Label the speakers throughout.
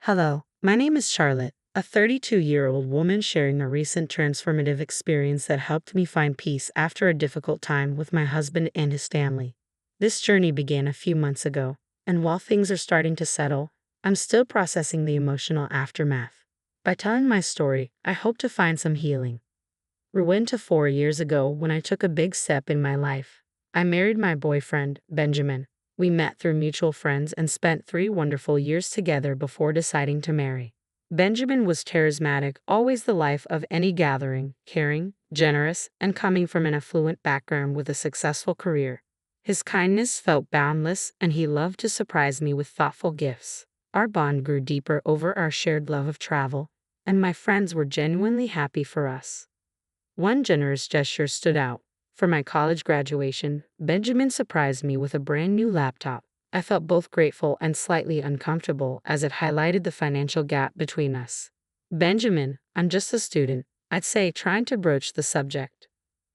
Speaker 1: Hello, my name is Charlotte, a 32-year-old woman sharing a recent transformative experience that helped me find peace after a difficult time with my husband and his family. This journey began a few months ago, and while things are starting to settle, I'm still processing the emotional aftermath. By telling my story, I hope to find some healing. Rewind to 4 years ago when I took a big step in my life. I married my boyfriend, Benjamin. We met through mutual friends and spent 3 wonderful years together before deciding to marry. Benjamin was charismatic, always the life of any gathering, caring, generous, and coming from an affluent background with a successful career. His kindness felt boundless, and he loved to surprise me with thoughtful gifts. Our bond grew deeper over our shared love of travel, and my friends were genuinely happy for us. One generous gesture stood out. For my college graduation, Benjamin surprised me with a brand new laptop. I felt both grateful and slightly uncomfortable as it highlighted the financial gap between us. Benjamin, I'm just a student, I'd say, trying to broach the subject.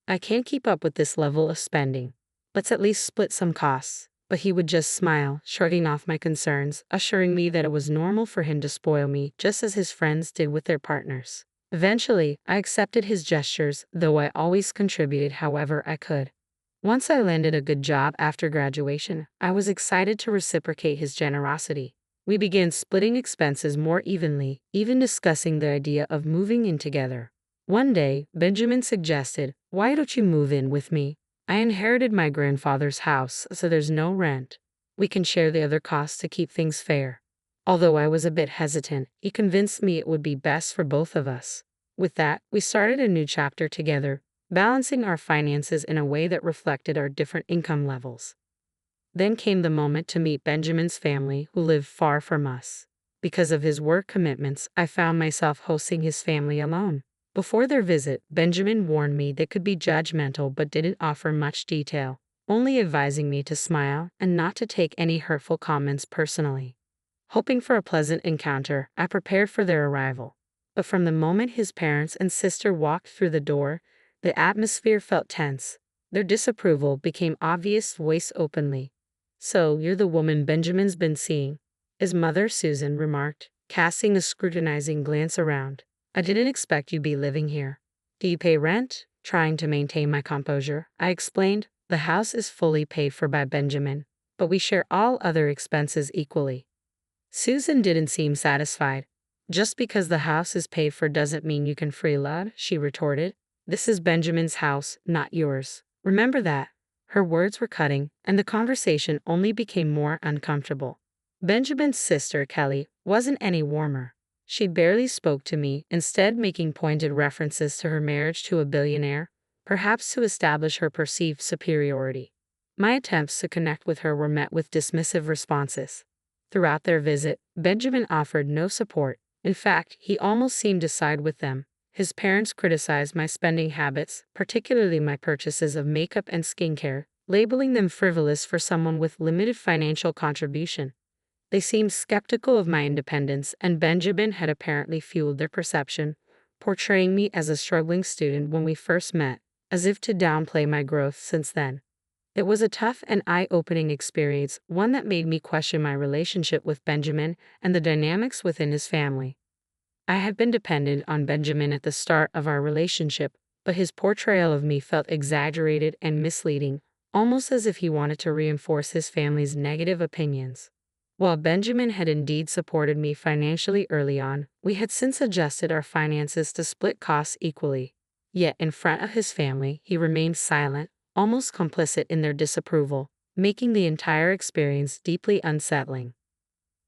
Speaker 1: I can't keep up with this level of spending. Let's at least split some costs. But he would just smile, shrugging off my concerns, assuring me that it was normal for him to spoil me just as his friends did with their partners. Eventually, I accepted his gestures, though I always contributed however I could. Once I landed a good job after graduation, I was excited to reciprocate his generosity. We began splitting expenses more evenly, even discussing the idea of moving in together. One day, Benjamin suggested, "Why don't you move in with me? I inherited my grandfather's house, so there's no rent. We can share the other costs to keep things fair." Although I was a bit hesitant, he convinced me it would be best for both of us. With that, we started a new chapter together, balancing our finances in a way that reflected our different income levels. Then came the moment to meet Benjamin's family, who lived far from us. Because of his work commitments, I found myself hosting his family alone. Before their visit, Benjamin warned me they could be judgmental but didn't offer much detail, only advising me to smile and not to take any hurtful comments personally. Hoping for a pleasant encounter, I prepared for their arrival. But from the moment his parents and sister walked through the door, the atmosphere felt tense. Their disapproval became obvious, voiced openly. "So, you're the woman Benjamin's been seeing," his mother, Susan, remarked, casting a scrutinizing glance around. "I didn't expect you'd be living here. Do you pay rent?" Trying to maintain my composure, I explained, "The house is fully paid for by Benjamin, but we share all other expenses equally." Susan didn't seem satisfied. "Just because the house is paid for doesn't mean you can freeload," she retorted. "This is Benjamin's house, not yours. Remember that." Her words were cutting, and the conversation only became more uncomfortable. Benjamin's sister, Kelly, wasn't any warmer. She barely spoke to me, instead making pointed references to her marriage to a billionaire, perhaps to establish her perceived superiority. My attempts to connect with her were met with dismissive responses. Throughout their visit, Benjamin offered no support. In fact, he almost seemed to side with them. His parents criticized my spending habits, particularly my purchases of makeup and skincare, labeling them frivolous for someone with limited financial contribution. They seemed skeptical of my independence, and Benjamin had apparently fueled their perception, portraying me as a struggling student when we first met, as if to downplay my growth since then. It was a tough and eye-opening experience, one that made me question my relationship with Benjamin and the dynamics within his family. I had been dependent on Benjamin at the start of our relationship, but his portrayal of me felt exaggerated and misleading, almost as if he wanted to reinforce his family's negative opinions. While Benjamin had indeed supported me financially early on, we had since adjusted our finances to split costs equally. Yet in front of his family, he remained silent, almost complicit in their disapproval, making the entire experience deeply unsettling.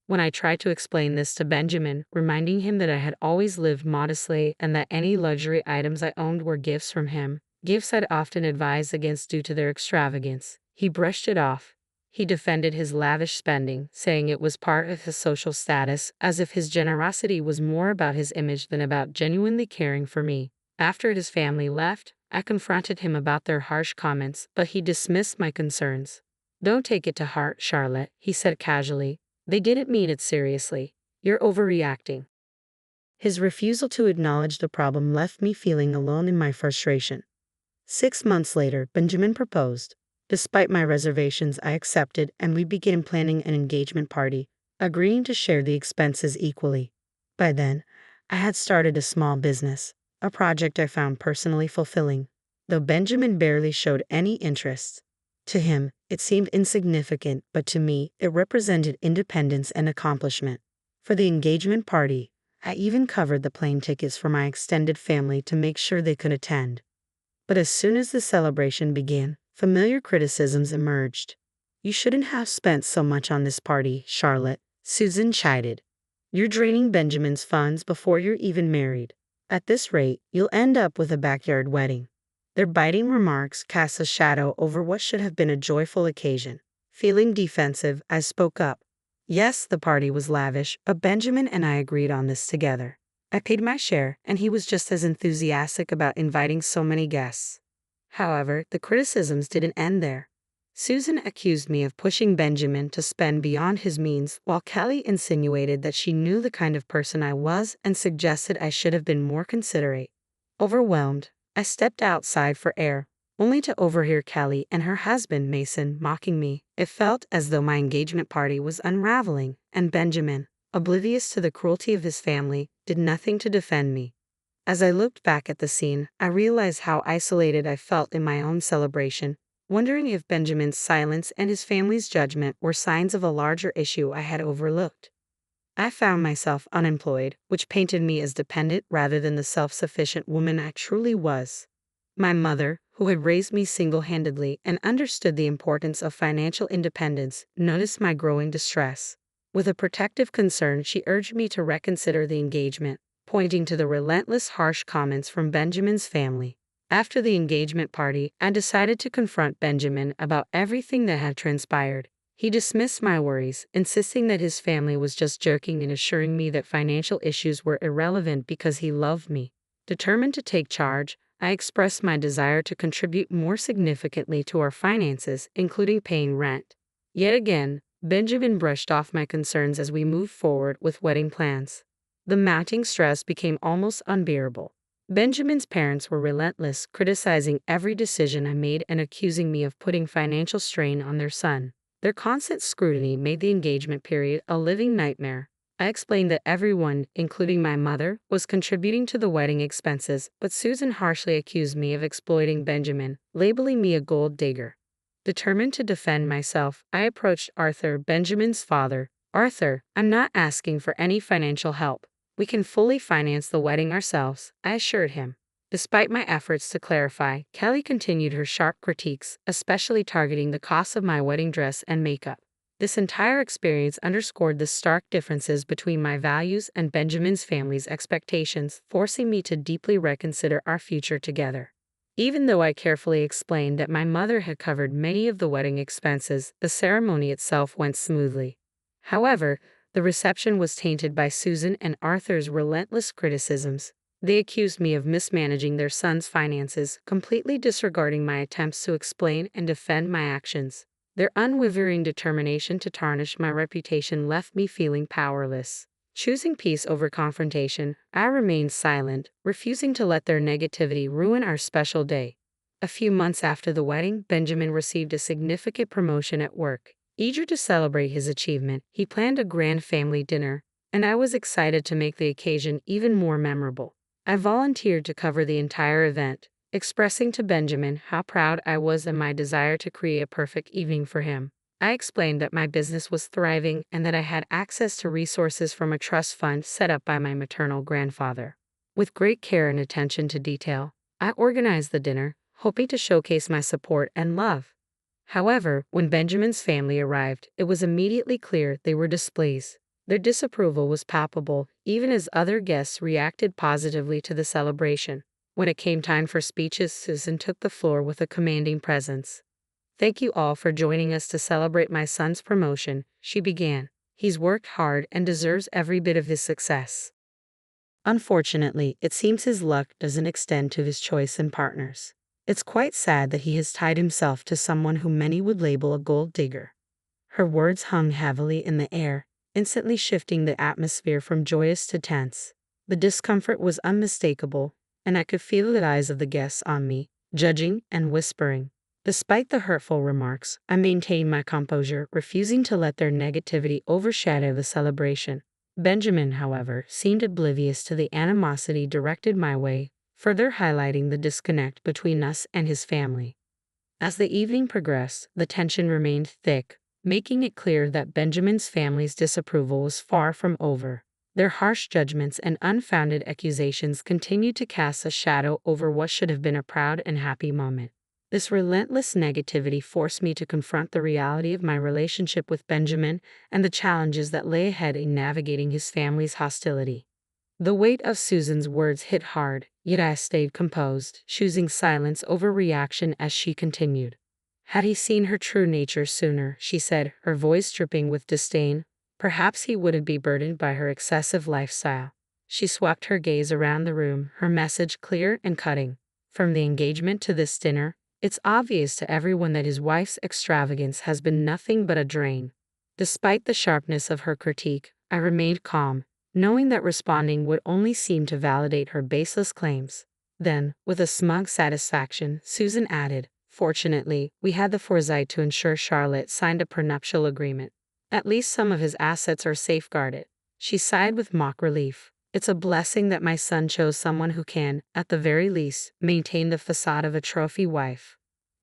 Speaker 1: When I tried to explain this to Benjamin, reminding him that I had always lived modestly and that any luxury items I owned were gifts from him, gifts I'd often advised against due to their extravagance, he brushed it off. He defended his lavish spending, saying it was part of his social status, as if his generosity was more about his image than about genuinely caring for me. After his family left, I confronted him about their harsh comments, but he dismissed my concerns. "Don't take it to heart, Charlotte," he said casually. "They didn't mean it seriously. You're overreacting." His refusal to acknowledge the problem left me feeling alone in my frustration. 6 months later, Benjamin proposed. Despite my reservations, I accepted, and we began planning an engagement party, agreeing to share the expenses equally. By then, I had started a small business, a project I found personally fulfilling, though Benjamin barely showed any interest. To him, it seemed insignificant, but to me, it represented independence and accomplishment. For the engagement party, I even covered the plane tickets for my extended family to make sure they could attend. But as soon as the celebration began, familiar criticisms emerged. "You shouldn't have spent so much on this party, Charlotte," Susan chided. "You're draining Benjamin's funds before you're even married. At this rate, you'll end up with a backyard wedding." Their biting remarks cast a shadow over what should have been a joyful occasion. Feeling defensive, I spoke up. Yes, the party was lavish, but Benjamin and I agreed on this together. I paid my share, and he was just as enthusiastic about inviting so many guests. However, the criticisms didn't end there. Susan accused me of pushing Benjamin to spend beyond his means, while Kelly insinuated that she knew the kind of person I was and suggested I should have been more considerate. Overwhelmed, I stepped outside for air, only to overhear Kelly and her husband, Mason, mocking me. It felt as though my engagement party was unraveling, and Benjamin, oblivious to the cruelty of his family, did nothing to defend me. As I looked back at the scene, I realized how isolated I felt in my own celebration, wondering if Benjamin's silence and his family's judgment were signs of a larger issue I had overlooked. I found myself unemployed, which painted me as dependent rather than the self-sufficient woman I truly was. My mother, who had raised me single-handedly and understood the importance of financial independence, noticed my growing distress. With a protective concern, she urged me to reconsider the engagement, pointing to the relentless harsh comments from Benjamin's family. After the engagement party, I decided to confront Benjamin about everything that had transpired. He dismissed my worries, insisting that his family was just joking and assuring me that financial issues were irrelevant because he loved me. Determined to take charge, I expressed my desire to contribute more significantly to our finances, including paying rent. Yet again, Benjamin brushed off my concerns as we moved forward with wedding plans. The mounting stress became almost unbearable. Benjamin's parents were relentless, criticizing every decision I made and accusing me of putting financial strain on their son. Their constant scrutiny made the engagement period a living nightmare. I explained that everyone, including my mother, was contributing to the wedding expenses, but Susan harshly accused me of exploiting Benjamin, labeling me a gold digger. Determined to defend myself, I approached Arthur, Benjamin's father. "Arthur, I'm not asking for any financial help. We can fully finance the wedding ourselves," I assured him. Despite my efforts to clarify, Kelly continued her sharp critiques, especially targeting the cost of my wedding dress and makeup. This entire experience underscored the stark differences between my values and Benjamin's family's expectations, forcing me to deeply reconsider our future together. Even though I carefully explained that my mother had covered many of the wedding expenses, the ceremony itself went smoothly. However, the reception was tainted by Susan and Arthur's relentless criticisms. They accused me of mismanaging their son's finances, completely disregarding my attempts to explain and defend my actions. Their unwavering determination to tarnish my reputation left me feeling powerless. Choosing peace over confrontation, I remained silent, refusing to let their negativity ruin our special day. A few months after the wedding, Benjamin received a significant promotion at work. Eager to celebrate his achievement, he planned a grand family dinner, and I was excited to make the occasion even more memorable. I volunteered to cover the entire event, expressing to Benjamin how proud I was and my desire to create a perfect evening for him. I explained that my business was thriving and that I had access to resources from a trust fund set up by my maternal grandfather. With great care and attention to detail, I organized the dinner, hoping to showcase my support and love. However, when Benjamin's family arrived, it was immediately clear they were displeased. Their disapproval was palpable, even as other guests reacted positively to the celebration. When it came time for speeches, Susan took the floor with a commanding presence. "Thank you all for joining us to celebrate my son's promotion," she began. "He's worked hard and deserves every bit of his success. Unfortunately, it seems his luck doesn't extend to his choice in partners. It's quite sad that he has tied himself to someone who many would label a gold digger." Her words hung heavily in the air, instantly shifting the atmosphere from joyous to tense. The discomfort was unmistakable, and I could feel the eyes of the guests on me, judging and whispering. Despite the hurtful remarks, I maintained my composure, refusing to let their negativity overshadow the celebration. Benjamin, however, seemed oblivious to the animosity directed my way, further highlighting the disconnect between us and his family. As the evening progressed, the tension remained thick, making it clear that Benjamin's family's disapproval was far from over. Their harsh judgments and unfounded accusations continued to cast a shadow over what should have been a proud and happy moment. This relentless negativity forced me to confront the reality of my relationship with Benjamin and the challenges that lay ahead in navigating his family's hostility. The weight of Susan's words hit hard, yet I stayed composed, choosing silence over reaction as she continued. Had he seen her true nature sooner, she said, her voice dripping with disdain, perhaps he wouldn't be burdened by her excessive lifestyle. She swept her gaze around the room, her message clear and cutting. From the engagement to this dinner, it's obvious to everyone that his wife's extravagance has been nothing but a drain. Despite the sharpness of her critique, I remained calm, knowing that responding would only seem to validate her baseless claims. Then, with a smug satisfaction, Susan added, "Fortunately, we had the foresight to ensure Charlotte signed a prenuptial agreement. At least some of his assets are safeguarded." She sighed with mock relief. "It's a blessing that my son chose someone who can, at the very least, maintain the facade of a trophy wife."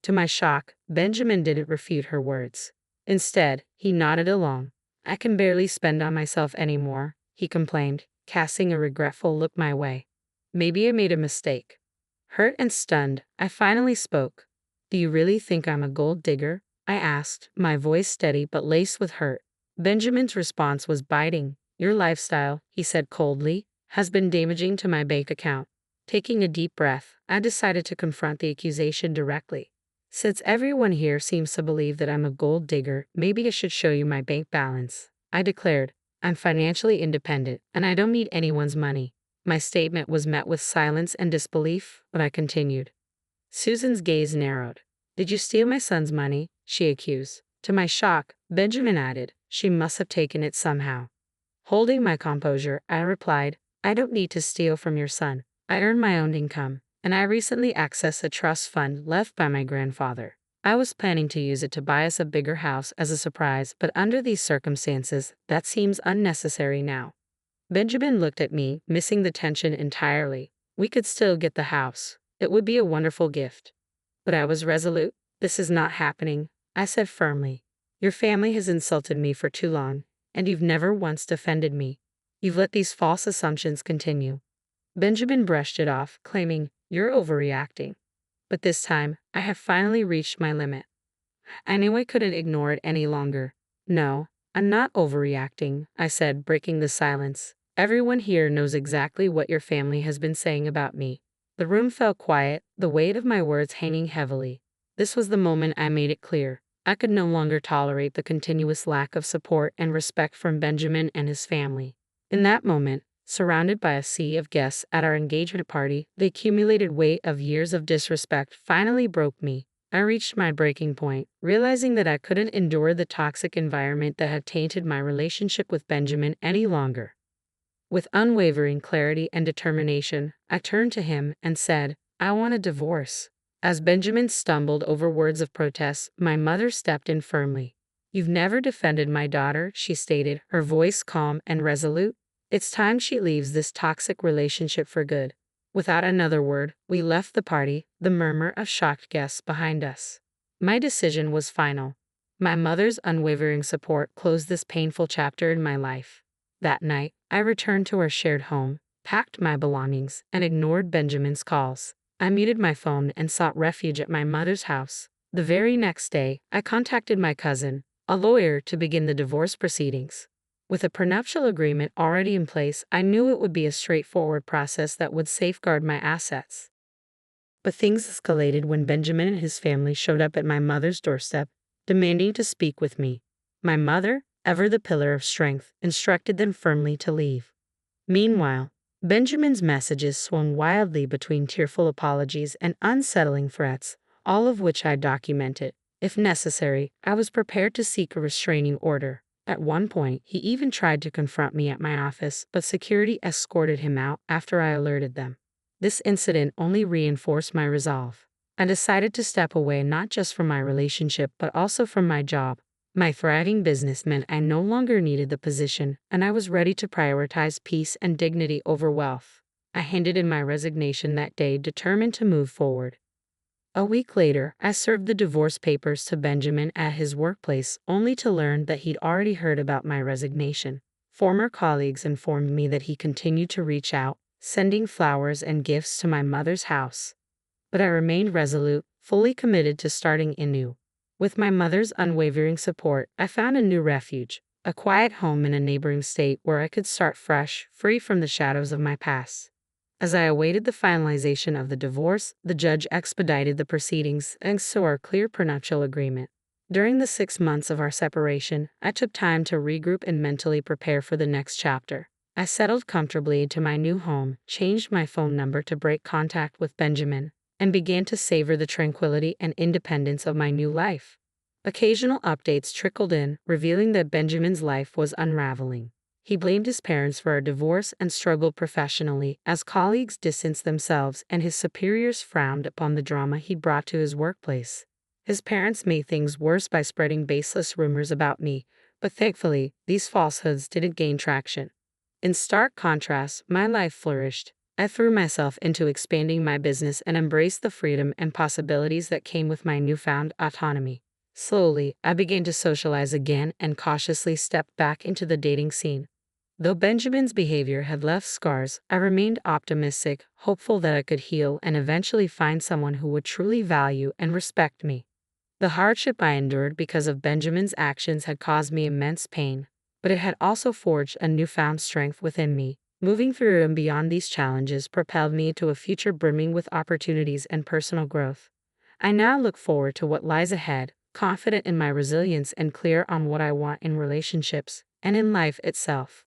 Speaker 1: To my shock, Benjamin didn't refute her words. Instead, he nodded along. "I can barely spend on myself anymore," he complained, casting a regretful look my way. "Maybe I made a mistake." Hurt and stunned, I finally spoke. "Do you really think I'm a gold digger?" I asked, my voice steady but laced with hurt. Benjamin's response was biting. "Your lifestyle," he said coldly, "has been damaging to my bank account." Taking a deep breath, I decided to confront the accusation directly. "Since everyone here seems to believe that I'm a gold digger, maybe I should show you my bank balance," I declared. "I'm financially independent, and I don't need anyone's money." My statement was met with silence and disbelief, but I continued. Susan's gaze narrowed. "Did you steal my son's money?" she accused. To my shock, Benjamin added, "She must have taken it somehow." Holding my composure, I replied, "I don't need to steal from your son. I earn my own income, and I recently accessed a trust fund left by my grandfather. I was planning to use it to buy us a bigger house as a surprise, but under these circumstances, that seems unnecessary now." Benjamin looked at me, missing the tension entirely. "We could still get the house. It would be a wonderful gift." But I was resolute. "This is not happening," I said firmly. "Your family has insulted me for too long, and you've never once defended me. You've let these false assumptions continue." Benjamin brushed it off, claiming, "You're overreacting." But this time, I have finally reached my limit. I knew I couldn't ignore it any longer. "No, I'm not overreacting," I said, breaking the silence. "Everyone here knows exactly what your family has been saying about me." The room fell quiet, the weight of my words hanging heavily. This was the moment I made it clear. I could no longer tolerate the continuous lack of support and respect from Benjamin and his family. In that moment, surrounded by a sea of guests at our engagement party, the accumulated weight of years of disrespect finally broke me. I reached my breaking point, realizing that I couldn't endure the toxic environment that had tainted my relationship with Benjamin any longer. With unwavering clarity and determination, I turned to him and said, "I want a divorce." As Benjamin stumbled over words of protest, my mother stepped in firmly. "You've never defended my daughter," she stated, her voice calm and resolute. "It's time she leaves this toxic relationship for good." Without another word, we left the party, the murmur of shocked guests behind us. My decision was final. My mother's unwavering support closed this painful chapter in my life. That night, I returned to our shared home, packed my belongings, and ignored Benjamin's calls. I muted my phone and sought refuge at my mother's house. The very next day, I contacted my cousin, a lawyer, to begin the divorce proceedings. With a prenuptial agreement already in place, I knew it would be a straightforward process that would safeguard my assets. But things escalated when Benjamin and his family showed up at my mother's doorstep, demanding to speak with me. My mother, ever the pillar of strength, instructed them firmly to leave. Meanwhile, Benjamin's messages swung wildly between tearful apologies and unsettling threats, all of which I documented. If necessary, I was prepared to seek a restraining order. At one point, he even tried to confront me at my office, but security escorted him out after I alerted them. This incident only reinforced my resolve. I decided to step away not just from my relationship but also from my job. My thriving business meant I no longer needed the position, and I was ready to prioritize peace and dignity over wealth. I handed in my resignation that day, determined to move forward. A week later, I served the divorce papers to Benjamin at his workplace, only to learn that he'd already heard about my resignation. Former colleagues informed me that he continued to reach out, sending flowers and gifts to my mother's house. But I remained resolute, fully committed to starting anew. With my mother's unwavering support, I found a new refuge, a quiet home in a neighboring state where I could start fresh, free from the shadows of my past. As I awaited the finalization of the divorce, the judge expedited the proceedings thanks to our clear prenuptial agreement. During the 6 months of our separation, I took time to regroup and mentally prepare for the next chapter. I settled comfortably into my new home, changed my phone number to break contact with Benjamin, and began to savor the tranquility and independence of my new life. Occasional updates trickled in, revealing that Benjamin's life was unraveling. He blamed his parents for our divorce and struggled professionally as colleagues distanced themselves and his superiors frowned upon the drama he brought to his workplace. His parents made things worse by spreading baseless rumors about me, but thankfully, these falsehoods didn't gain traction. In stark contrast, my life flourished. I threw myself into expanding my business and embraced the freedom and possibilities that came with my newfound autonomy. Slowly, I began to socialize again and cautiously stepped back into the dating scene. Though Benjamin's behavior had left scars, I remained optimistic, hopeful that I could heal and eventually find someone who would truly value and respect me. The hardship I endured because of Benjamin's actions had caused me immense pain, but it had also forged a newfound strength within me. Moving through and beyond these challenges propelled me into a future brimming with opportunities and personal growth. I now look forward to what lies ahead, confident in my resilience and clear on what I want in relationships and in life itself.